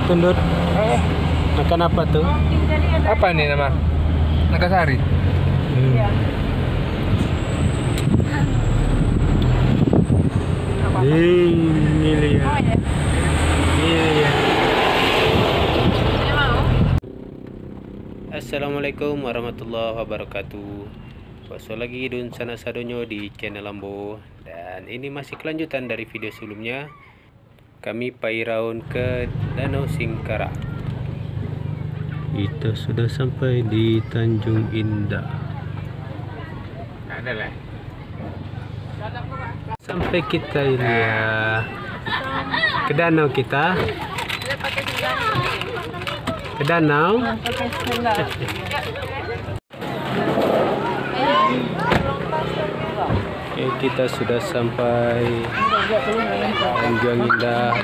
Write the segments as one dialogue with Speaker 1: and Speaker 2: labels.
Speaker 1: tuh, Ndut? Makan apa tuh?
Speaker 2: Apa nih nama? Nakasari.
Speaker 1: Ini dia. Assalamualaikum warahmatullahi wabarakatuh. Basa lagi dun sana sadonyo di channel Lambo, dan ini masih kelanjutan dari video sebelumnya. Kami pairaun ke Danau Singkarak. Kita sudah sampai di Tanjung Indah. Sampai kita ini ya ke danau kita. Ke danau. Oke, kita sudah sampai Tanjung Indah.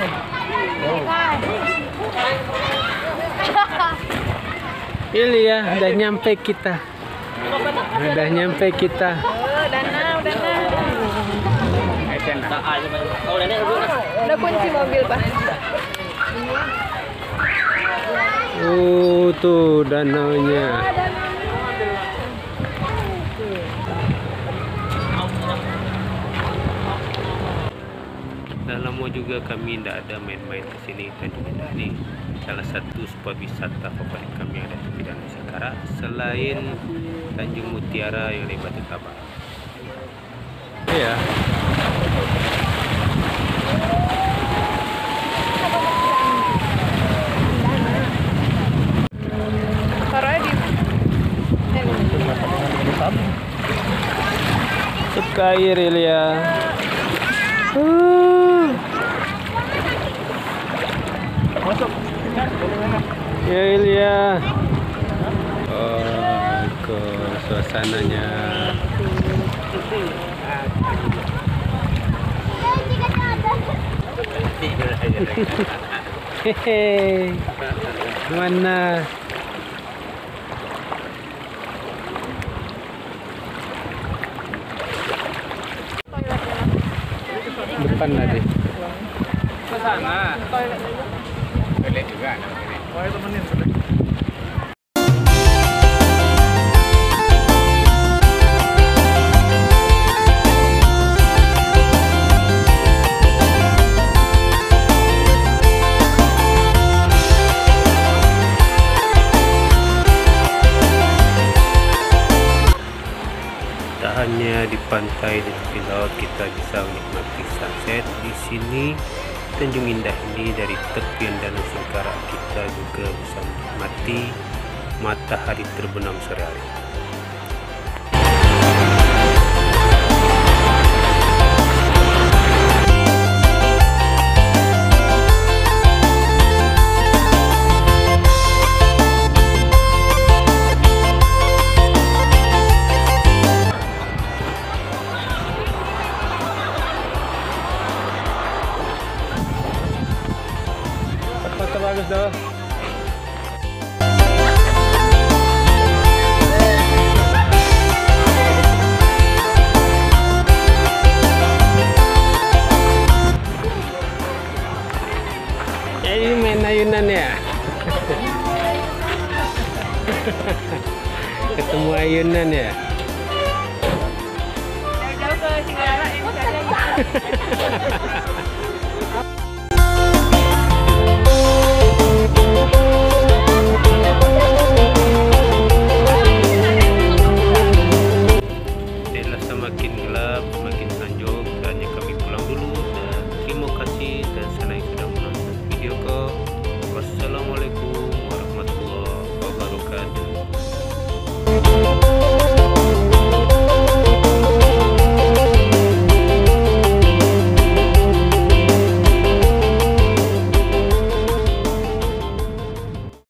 Speaker 1: Ini ya, udah nyampe kita. Udah nyampe kita.
Speaker 3: Udah kunci mobil, Pak.
Speaker 1: Tuh danaunya. Dan lama juga kami tidak ada main-main ke sini. Tanjung Indah ini salah satu spot wisata favorit kami yang ada di Danau Singkarak selain Tanjung Mutiara yang di Batu Tabak. Iya. Ke air Ilya.
Speaker 2: Masuk.
Speaker 1: Ya Ilya. Oh, ke suasananya. Hehe. Mana? Depan tadi.
Speaker 2: Ke sana. Toilet juga. Oh, temenin.
Speaker 1: Tak hanya di pantai dan di laut, kita bisa menikmati sunset di sini. Tanjung Indah ini dari tepian Danau Singkarak kita juga bisa menikmati matahari terbenam sore hari. Foto bagus dah. Ya, ini main ayunan ya. Ketemu ayunan ya.
Speaker 3: Jauh-jauh ke Singkarak yang